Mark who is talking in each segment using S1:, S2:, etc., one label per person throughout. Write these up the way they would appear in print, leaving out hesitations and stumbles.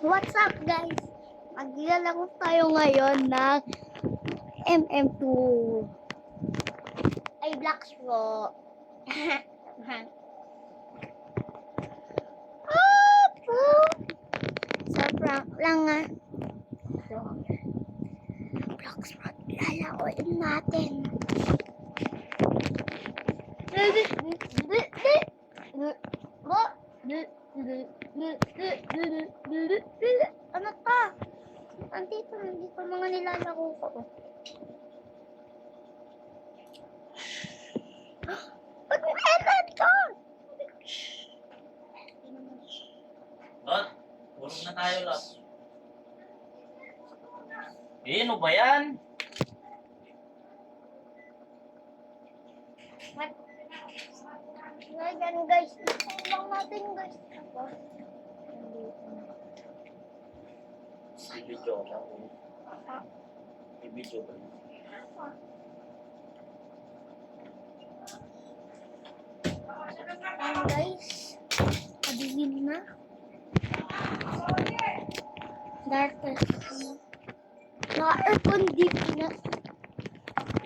S1: What's up guys? Maglalaro tayo ngayon ng MM2. Ay, blocks po. So, prank lang ah. So, blocks po. Lalaroin natin. Ano to? Andito mga nilalaro ko. Ba't may edit ka?
S2: Lot, tulog na tayo, Lot. Ano ba yan?
S1: Ngayon guys, itumbang natin guys.
S2: Video ka. Video ka.
S1: Ayan guys, pabigin na. Naka-aircon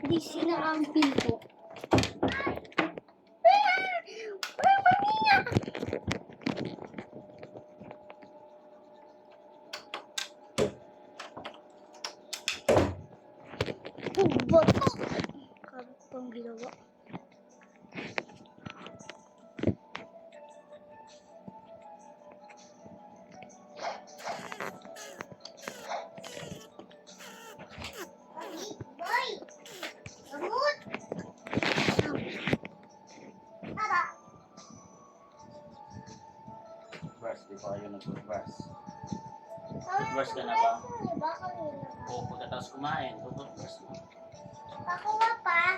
S1: di sinara ang pinto. Bato! Kabit pang ginawa. Boy! Gamot! Tara!
S2: Brush, di pa kayo nag-brush. Toothbrush ka na ba? O pagkatapos kumain, toothbrush mo.
S1: Pakuha pa.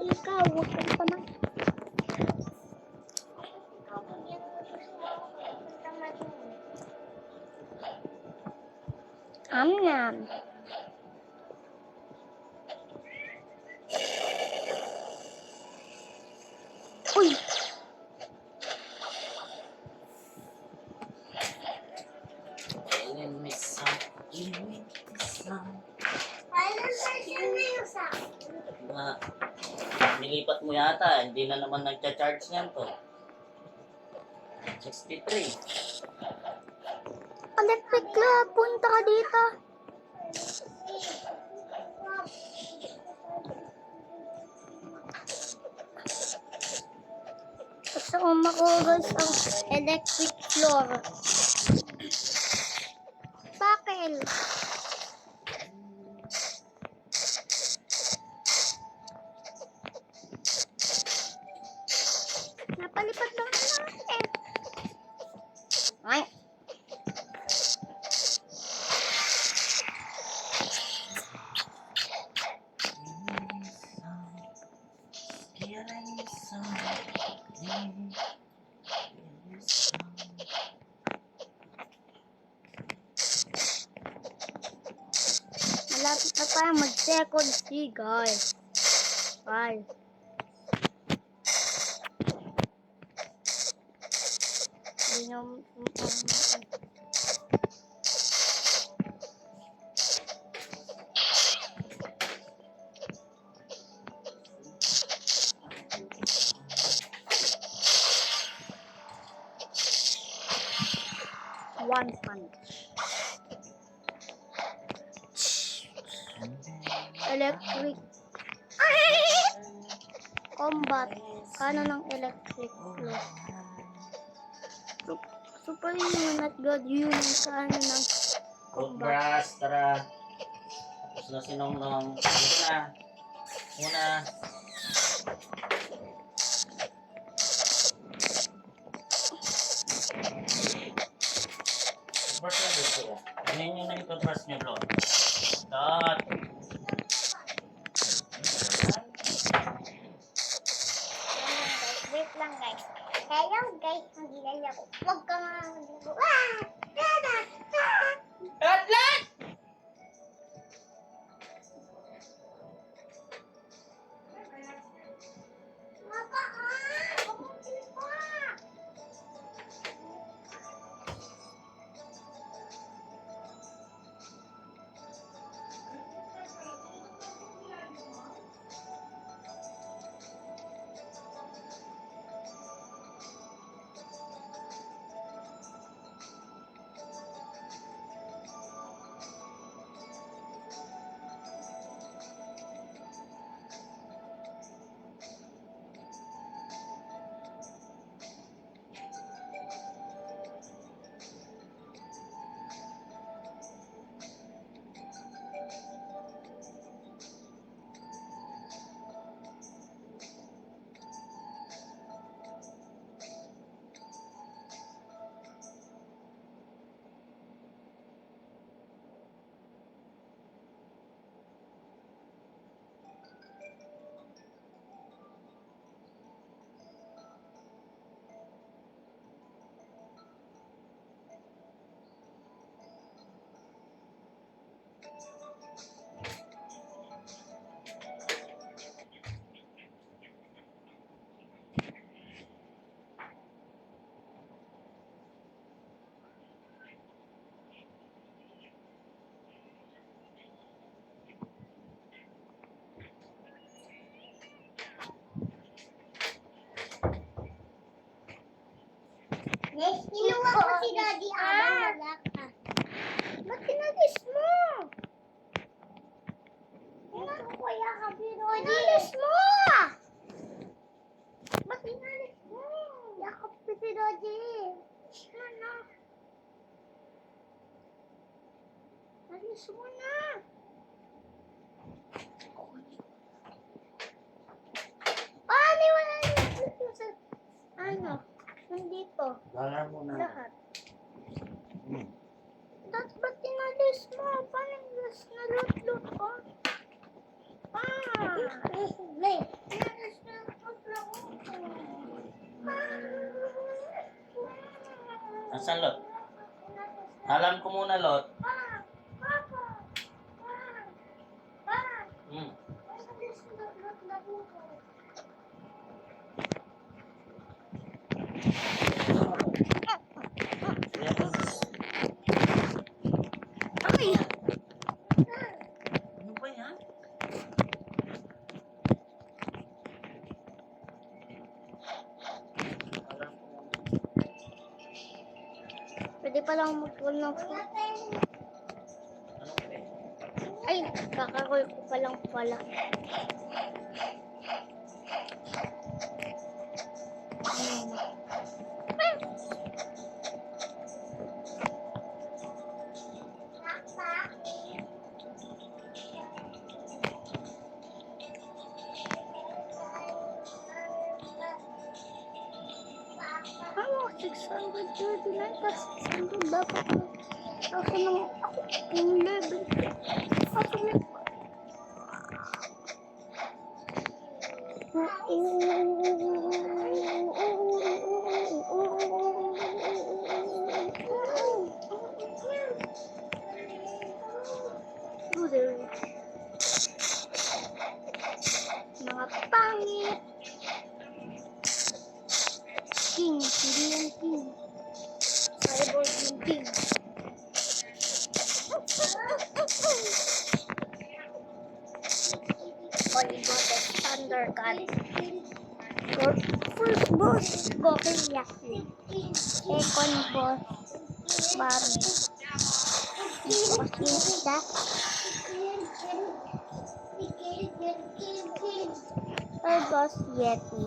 S1: Ikaw, huwag kang panang. Yan. Uy!
S2: Nilipat mo yata, hindi na naman nagcha-charge niyan to. 63.
S1: Electric la, punta ka dito. Gusto ko makugas ang electric floor. Bakit? Napalipat lang natin. Ay. Malapit na tayo mag-second C, guys. Bye. Hindi nyo one punch. Electric. Combat. Kano ng electric flow. Super yun at God yun sa ano ng combat.
S2: Toothbrush, tara. Tapos na sinong-nong. Dito na. Muna. Toothbrush na dito. Ganyan nyo na yung toothbrush nyo, bro. Dot.
S1: Wait lang guys. Hello guys, magigala ko. Huwag ka nga mag-ibo. Ah! Dada! Ah!
S2: Atlas!
S1: Kinuha ko si Daddy Adam. Ba't kinalis mo? Ito ko yakap si Daddy. Kinalis mo! Ba't kinalis mo? Yakap ko si Daddy. Ano? Alis mo na. Wala dito sa... Ano? Nandito.
S2: Lala mo na.
S1: Lahat. Ba't tinalis mo? Paano nalot-lot ko? Tinalis na ako.
S2: Nasaan, Lot? Alam ko muna, Lot. Hmm.
S1: Ay!
S2: Ano ba yan? Alam ko muna.
S1: Pwede palang mag-call ng phone.
S2: Ano ba eh?
S1: Ay, kakakol ko palang pala. Ano, 639 plus 600 dapat na. Kasi naman ako, yung level. Kasi may... Mga pangit. King, hindi yung king. Cyborg yung king. Only got the thunder gun. Your first boss, Goku Yaki. Second boss, Barbie. What's in that? Third boss, Yeti.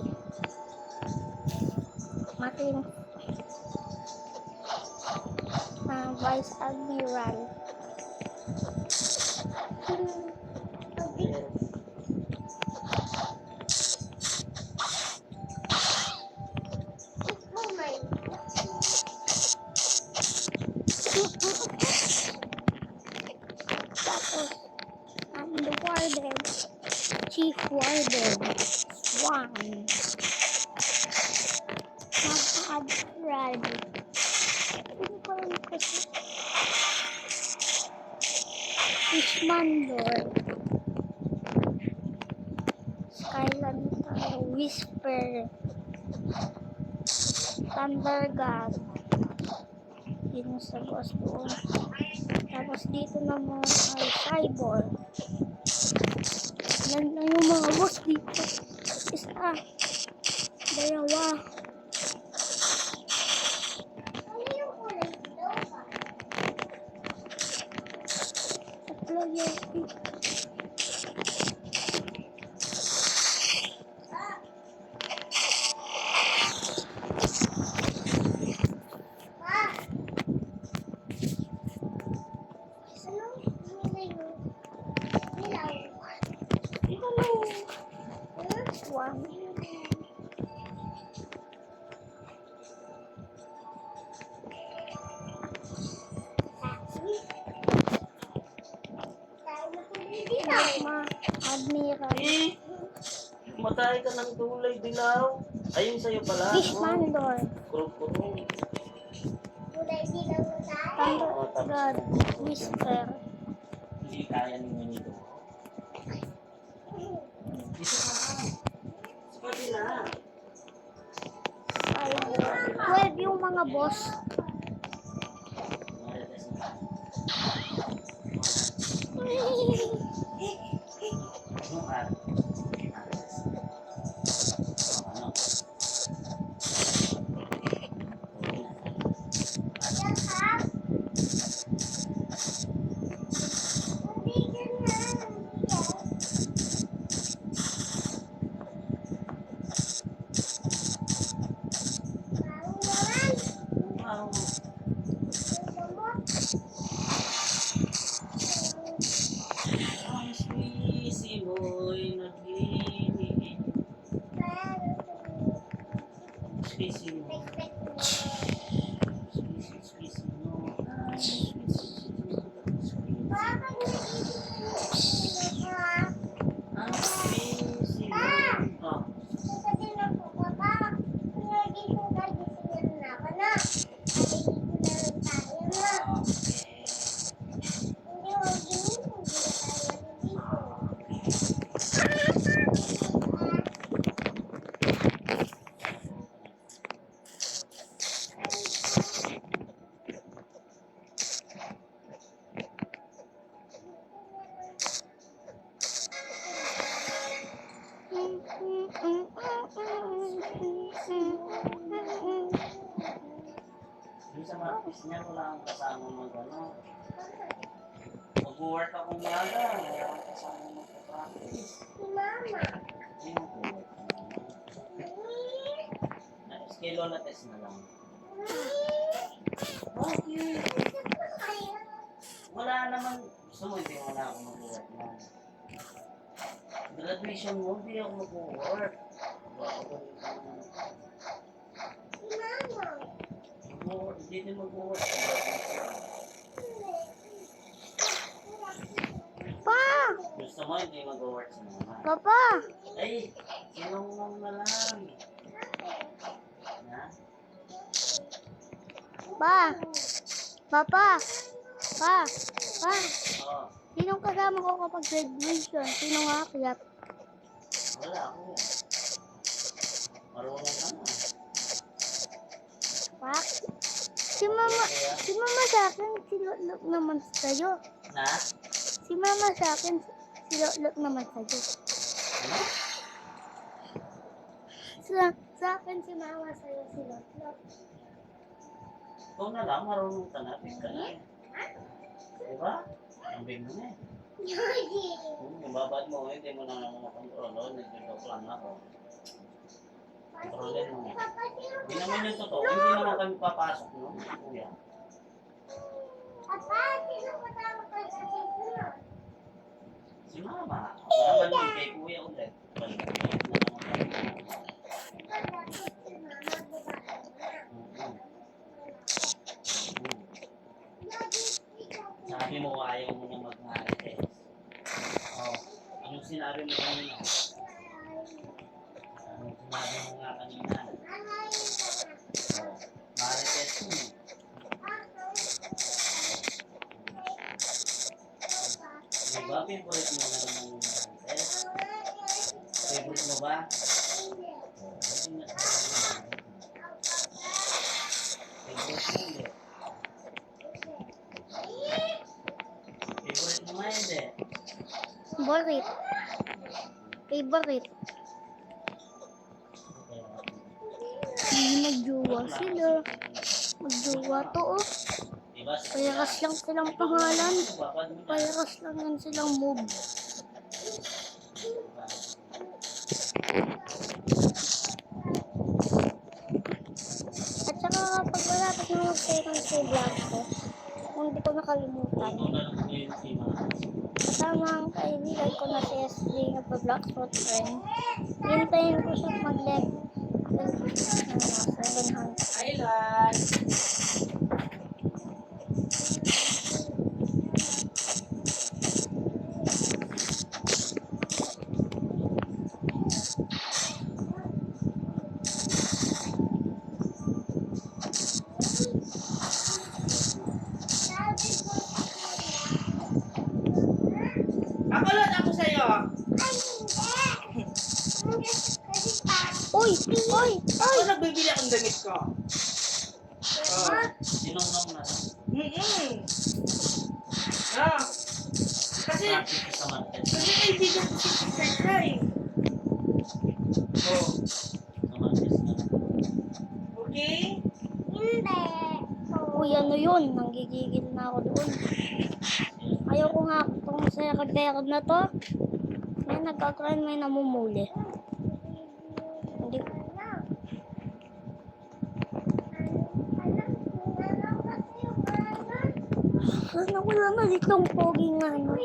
S1: Mating Vice Admiral. Tapos, the warden, Chief Warden, Swan, Admiral. Hindi ko alam kasi. Fishman Lord, Skylander, Whisper, Thunder God. Yun sa boss doon. Tapos dito naman ay Cyborg. Yan na yung mga boss dito. Isa, dalawa. Tatlo yun. One. Ma, Admiral.
S2: Eh, matay ka ng tulay, dilaw. Ayun sa'yo pala.
S1: Fishman Lord.
S2: Kurong-kurong.
S1: Thunder God. Whisper.
S2: Hindi kaya ninyo nito. Dito ka. Sa kabila.
S1: Cyborg. 12 yung mga boss.
S2: marunong. Ang squeezy mo'y nag-iinit. Squeezy mo. Squeezy mo. Ay, squeezy mo. Ang squeezy mo. Oh. Yung sa markis niya, wala akong kasama mag-ano. Mag-work ako umaga, wala akong kasama mag-practice. Ayun po. Kay Lola Tess na lang. Okay. Wala naman. Gusto mo, hindi mo na ako mag-work na. Graduation mo, hindi ako mag-work. Hindi din mag-work.
S1: Pa!
S2: Gusto mo, hindi mag-work sa mama.
S1: Papa!
S2: Ay, sinong na lang. Ha?
S1: Pa! Papa! Pa! Pa!
S2: Oo.
S1: Sinong kasama ko kapag graduation? Sinong aakyat?
S2: Wala ako. Marunong ka na.
S1: Pa? Si mama sa akin, si Lotlok naman sa'yo.
S2: Na?
S1: Si mama sa akin, si Lotlok naman sa'yo.
S2: Ano?
S1: Sa akin si mama sa'yo, si Lotlok.
S2: Ikaw na lang, marunong ka na. Pick ka na. Diba? Ang big mo na eh. Yung babad mo, hindi mo na makontrol. Nag-joke lang ako. Kontrolin mo. Hindi naman yung totoo. Hindi naman kami papasok, no? Kuya.
S1: Papa, sino kasama ka sa sino?
S2: Si mama. Naman yung kay kuya ulit. Balik na naman kami. Sabi mo, ayaw mo na mag-marites. Oh. Anong sinabi mo kanina? Anong sinabi mo nga kanina? Oh. Marites mo. Diba, favorite mo na naman yung marites? Favorite mo ba? Oh, hindi na. Favorite mo ulit. Favorite mo nga hindi.
S1: Favorite. Favorite. Magjowa sila. Magjowa to oh.
S2: Diba?
S1: Payakas lang silang pangalan. Payakas lang yan silang move. At saka kapag malapit na mag-second sa vlog ko, kung hindi ko nakalimutan, kasama ang kaibigan ko na si SD nagpa-vlogspot friend. Hintayin ko siya mag-level 700.
S2: Island! Pakulot ako sa'yo!
S1: Uy! Uy!
S3: Ako nagbibili akong damit ko.
S2: Sinong na?
S3: Ah. Kasi
S2: Practice sa market.
S3: kaibigan ko si Petra eh. Oh.
S2: Sa market na.
S3: Okay?
S1: Hindi! Uy, ano yun? Nanggigigil na ako doon. Ayaw ko nga itong record na to. May nagkakaroon, may namumuli. Hindi. Sana wala na ditong pogi nga, no?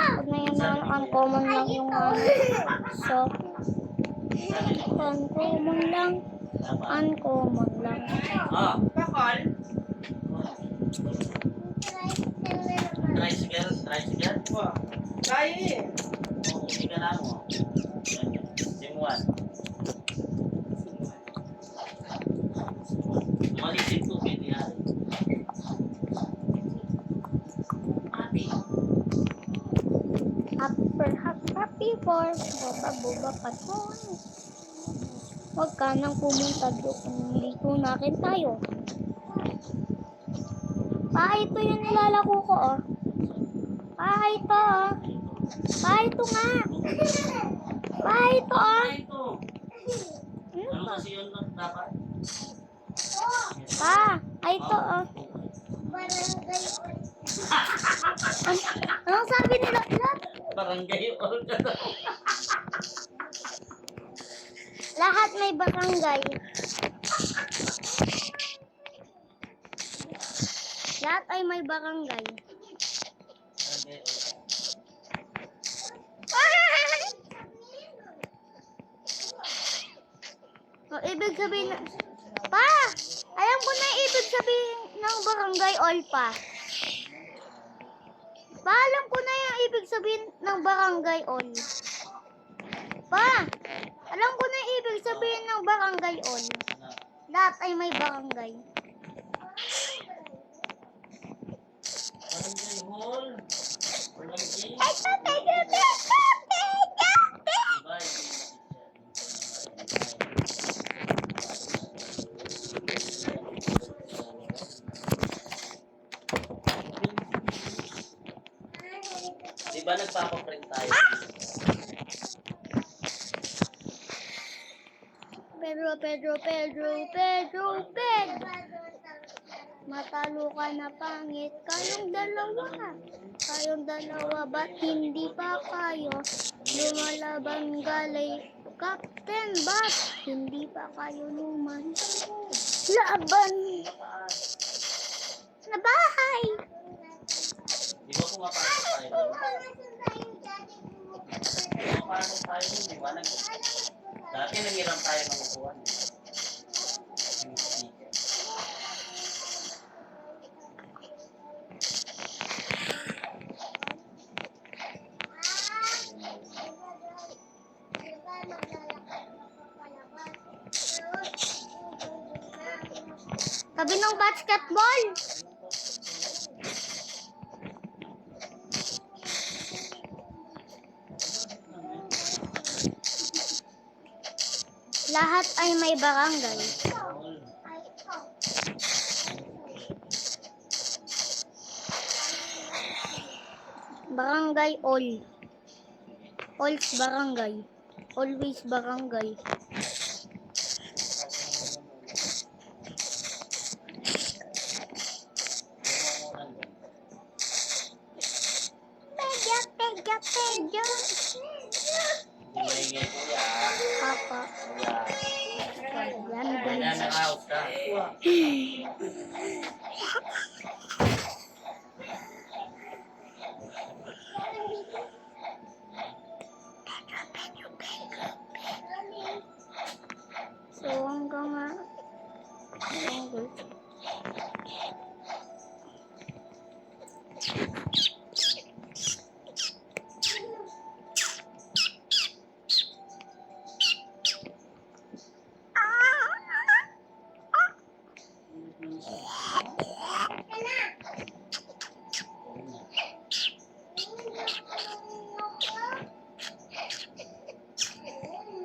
S1: Pag na yung mga uncommon lang yung ano. So, uncommon lang. Uncommon lang.
S2: Ah,
S3: Bakal.
S2: tricycle, tricycle.
S3: Wah. Kaya eh.
S2: Oo, hindi ka na mo. Simuan. Malisin to, pwede yan. Ate.
S1: Happy for boba pa to. Huwag ka nang pumunta doon. Dito na rin tayo. Ito yung nilalako ko, oh. Ito, oh. Ito nga. Ito, oh.
S2: Ito. Ano kasi yun dapat?
S1: Ito, oh. Anong sabi nila?
S2: Barangay all ka daw.
S1: Lahat may barangay. Lahat ay may barangay.
S2: Barangay all.
S1: Ibig sabihin na... Alam ko na yung ibig sabihin ng barangay all pa. Alam ko na yung ibig sabihin ng barangay all. Alam ko na yung ibig sabihin ng barangay all. Lahat ay may barangay.
S2: Barangay hall. Barangay. Di ba nagpapaprint tayo?
S1: Pedro. Matalo ka na pangit. Kayong dalawa, ba't hindi pa kayo lumalaban galay? Captain, ba't hindi pa kayo luman? Laban na bahay.
S2: Di ba pumapasok tayo doon? Pumapasok tayo doon, di ba? Dati nangiram tayo ng upuan. Yung sticker.
S1: Sabi ng basketball. Lahat ay may barangay. Barangay all. All's barangay. Always barangay. Pedro.
S2: Hindi maingay kuya.
S1: Papa.
S2: Kuya.
S1: Yan,
S2: Kaya na-out ka.
S3: Wah.
S1: So, hanggang nga.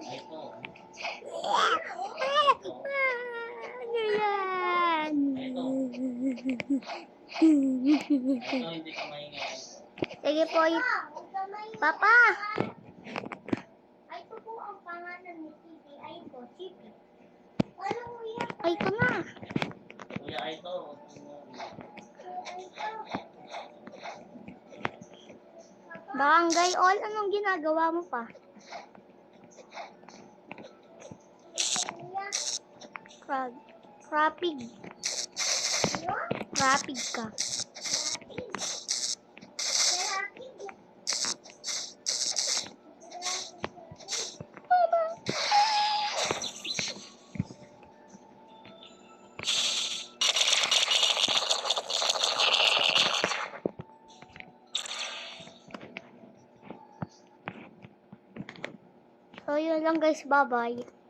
S2: Ito.
S1: Ano yan?
S2: Ito hindi ka maingay.
S1: Sige po. Papa! ang pangalan ni Titi ay ito, Titi. Ano mo yan? Ay, ito na.
S2: Kuya Aito.
S1: Barangay All, anong ginagawa mo pa? Rapid. Rapid ka. So, yun lang guys. Bye-bye.